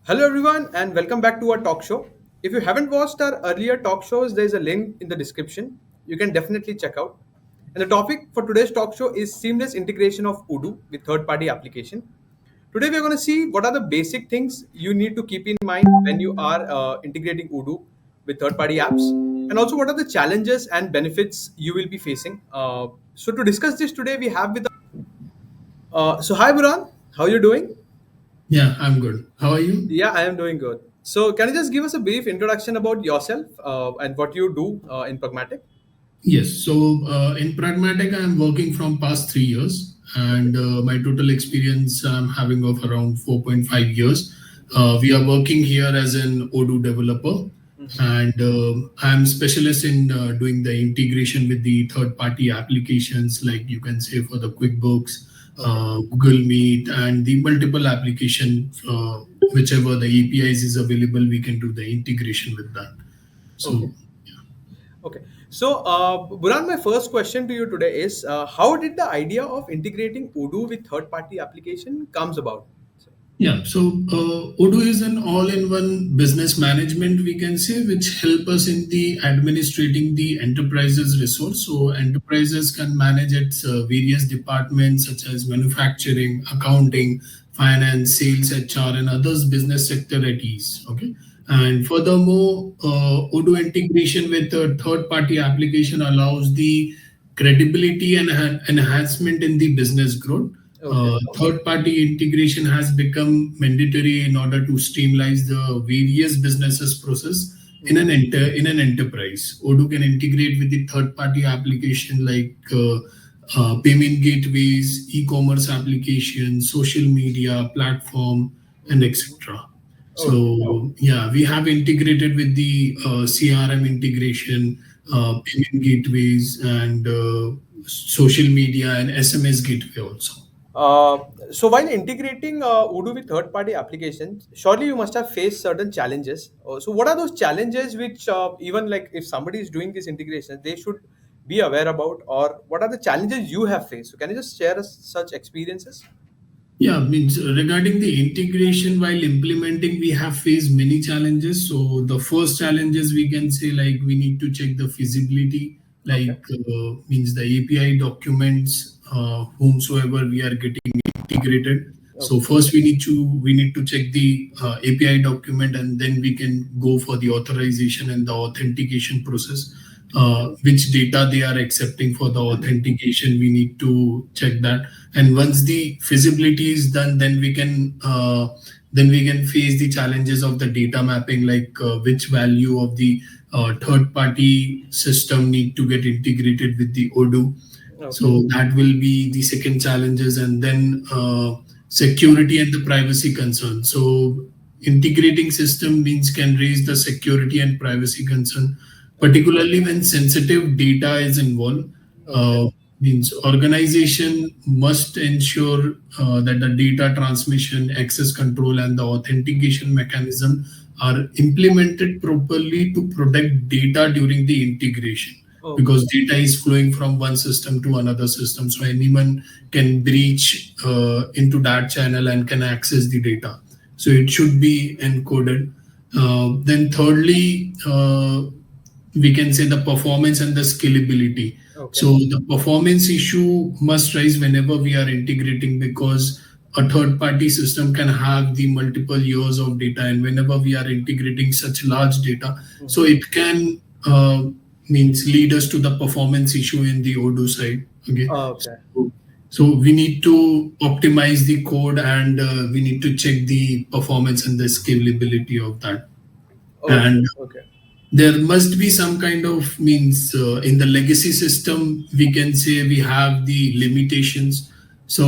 Hello, everyone, and welcome back to our talk show. If you haven't watched our earlier talk shows, there's a link in the description. You can definitely check out. And the topic for today's talk show is seamless integration of Odoo with third party application. Today, we're going to see what are the basic things you need to keep in mind when you are integrating Odoo with third party apps, and also what are the challenges and benefits you will be facing. So, to discuss this today, we have with hi, Buran, how are you doing? Yeah, I'm good. How are you? Yeah, I am doing good. So, can you just give us a brief introduction about yourself and what you do in Pragmatic? Yes. In Pragmatic, I'm working from past 3 years, Okay. and my total experience I'm having of around 4.5 years. We are working here as an Odoo developer, Mhm. and I'm specialist in doing the integration with the third-party applications, like you can say for the QuickBooks, Okay. Google Meet, and the multiple application, whichever the APIs is available, we can do the integration with that. Okay. So. Okay. So, Buran, my first question to you today is how did the idea of integrating Odoo with third party application comes about? Yeah, Odoo is an all-in-one business management, we can say, which help us in the administrating the enterprise's resource. So enterprises can manage its various departments such as manufacturing, accounting, finance, sales, HR, and others business sector at ease. Okay, and furthermore, Odoo integration with a third-party application allows the credibility and enhancement in the business growth. Okay. Third-party integration has become mandatory in order to streamline the various businesses process Mhm. in an enterprise. Odoo can integrate with the third-party application like payment gateways, e-commerce applications, social media platform, and Mhm. etc. Okay. So yeah, we have integrated with the CRM integration, payment gateways, and social media and SMS gateway also. Uh, so while integrating Odoo with third-party applications, surely you must have faced certain challenges. So what are those challenges which even like if somebody is doing this integration, they should be aware about, or what are the challenges you have faced? So can you just share us such experiences? Yeah, means regarding the integration while implementing, we have faced many challenges. So the first challenges we can say like we need to check the feasibility, Okay. like means the API documents, whomsoever we are getting integrated. So Okay. first we need to check the API document, and then we can go for the authorization and the authentication process. Which data they are accepting for the authentication, we need to check that, and once the feasibility is done, then we can face the challenges of the data mapping, like which value of the third party system need to get integrated with the Odoo. Okay. So that will be the second challenges, and then security and the privacy concern. So integrating system means can raise the security and privacy concern, Okay. particularly when sensitive data is involved. Okay. Uh, Means organization must ensure that the data transmission, access control, and the authentication mechanism are implemented properly to protect data during the integration, Okay. because data is flowing from one system to another system, so anyone can breach into that channel and can access the data, so it should be encoded. Then thirdly, we can say the performance and the scalability. Okay. So the performance issue must rise whenever we are integrating, because a third party system can have the multiple years of data, and whenever we are integrating such large data, so Mhm. it can means lead us to the performance issue in the Odoo side. Okay, Okay. so we need to optimize the code, and we need to check the performance and the scalability of that. Okay. And Okay. there must be some kind of means in the legacy system, we can say we have the limitations. So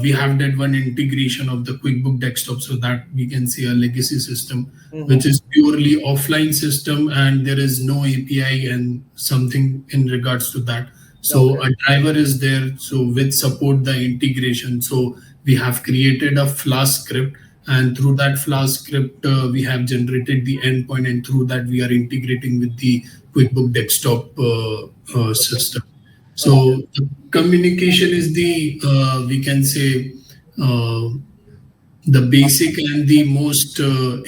we have that one integration of the QuickBook desktop, so that we can say a legacy system which Mhm. is purely offline system, and there is no API and something in regards to that. So Okay. a driver is there, so with support the integration. So we have created a Flask script, and through that Flask script, we have generated the endpoint, and through that we are integrating with the QuickBook desktop Okay. system. Okay. So the communication is the we can say uh, the basic and the most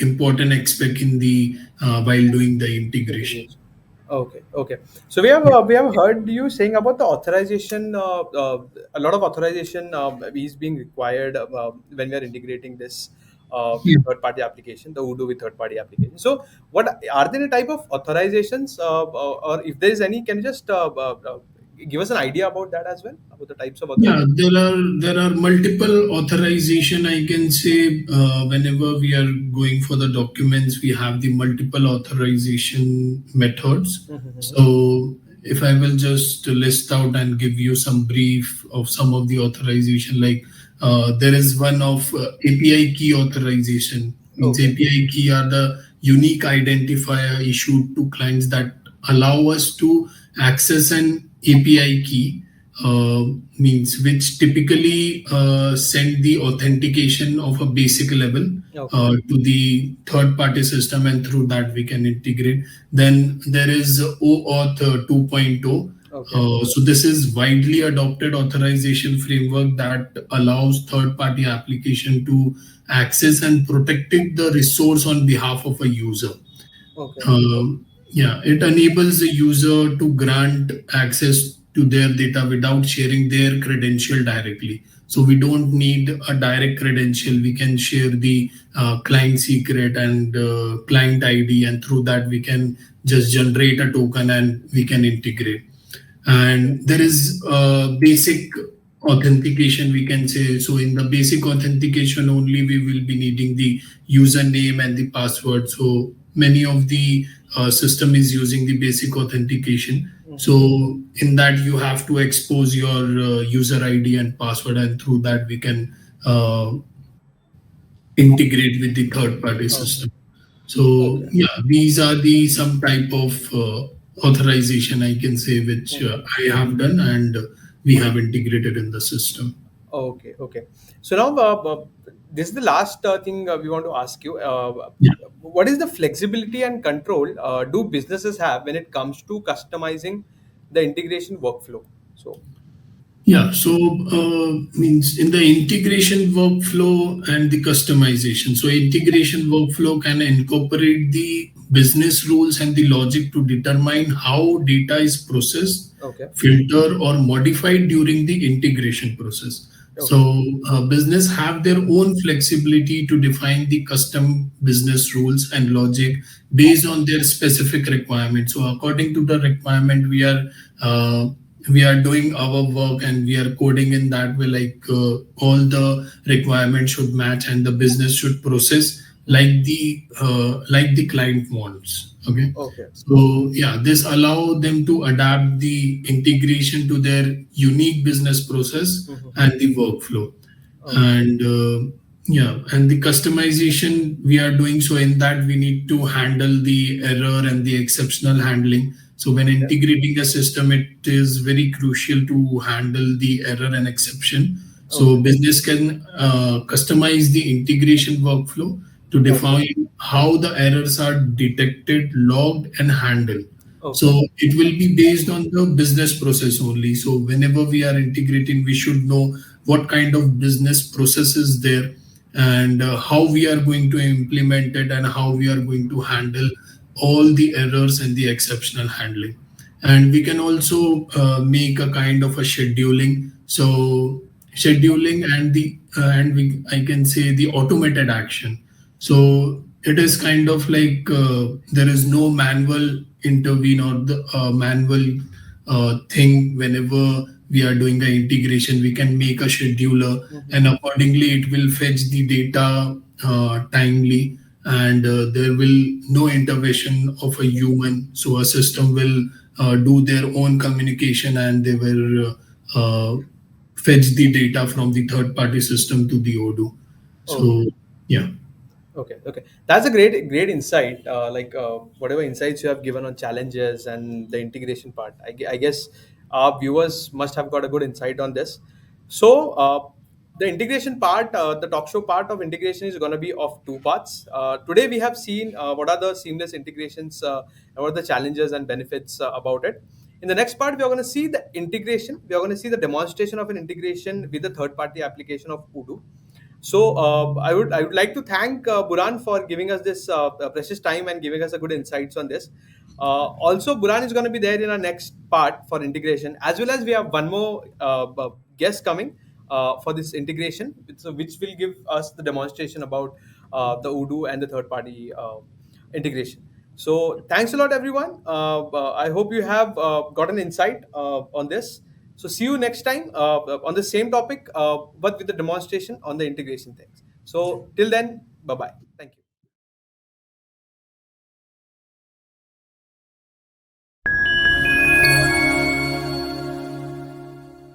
important aspect in the while doing the integration. Integration. Okay, okay. So we have heard you saying about the authorization. A lot of authorization is being required when we are integrating this Yeah. third-party application, the Odoo with third-party application. So, what are there any type of authorizations, or if there is any, can you just give us an idea about that as well, about the types of Yeah, authorization? there are multiple authorization. I can say whenever we are going for the documents, we have the multiple authorization methods. Mm-hmm. So if I will just list out and give you some brief of some of the authorization, like there is one of API key authorization. Means Okay. API key are the unique identifier issued to clients that allow us to access an API key, uh, means which typically send the authentication of a basic level Okay. to the third party system, and through that we can integrate. Then there is OAuth 2.0. Okay. So this is widely adopted authorization framework that allows third party application to access and protect the resource on behalf of a user. Okay. Yeah, it enables the user to grant access to their data without sharing their credential directly. So we don't need a direct credential. We can share the client secret and client ID, and through that we can just generate a token and we can integrate. And there is basic authentication, we can say. So in the basic authentication only, we will be needing the username and the password. So many of the system is using the basic authentication. So Mm-hmm. in that you have to expose your user ID and password, and through that we can integrate with the third party Okay. system. So Okay. yeah, these are the some type of authorization, I can say, which Okay. I have done, and we have integrated in the system. Okay, okay. So now, this is the last thing we want to ask you. Yeah. What is the flexibility and control do businesses have when it comes to customizing the integration workflow? So, Yeah, so means in the integration workflow and the customization. So integration workflow can incorporate the business rules and the logic to determine how data is processed, okay, filtered, or modified during the integration process. okay, So business have their own flexibility to define the custom business rules and logic based on their specific requirements. So according to the requirement, uh, we are doing our work and we are coding in that way, like all the requirements should match and the business should process like the client wants. Okay, okay, so yeah, this allow them to adapt the integration to their unique business process mhm, and the workflow. okay, And yeah, and the customization we are doing, so in that we need to handle the error and the exceptional handling. So when okay, integrating a system, it is very crucial to handle the error and exception. So okay, business can customize the integration workflow to okay, define how the errors are detected, logged, and handled. So okay, it will be based on the business process only. So whenever we are integrating, we should know what kind of business process is there, and how we are going to implement it, and how we are going to handle all the errors and the exceptional handling. And we can also make a kind of a scheduling. So scheduling and the and we I can say the automated action. So it is kind of like there is no manual intervene or the manual thing. Whenever we are doing the integration, we can make a scheduler, mhm, and accordingly it will fetch the data timely, and there will no intervention of a human. So a system will do their own communication, and they will fetch the data from the third party system to the Odoo. okay. So yeah. Okay, okay. That's a great insight. Whatever insights you have given on challenges and the integration part, I guess our viewers must have got a good insight on this. So, the integration part, the talk show part of integration is going to be of two parts. Today, we have seen what are the seamless integrations, and what are the challenges and benefits about it. In the next part, we are going to see the integration. We are going to see the demonstration of an integration with the third party application of Odoo. So I would like to thank Buran for giving us this precious time and giving us a good insights on this. Also, Buran is going to be there in our next part for integration, as well as we have one more guest coming for this integration, which will give us the demonstration about the Odoo and the third party integration. So thanks a lot, everyone. I hope you have got an insight on this. So see you next time on the same topic, but with the demonstration on the integration things. So till then, bye bye.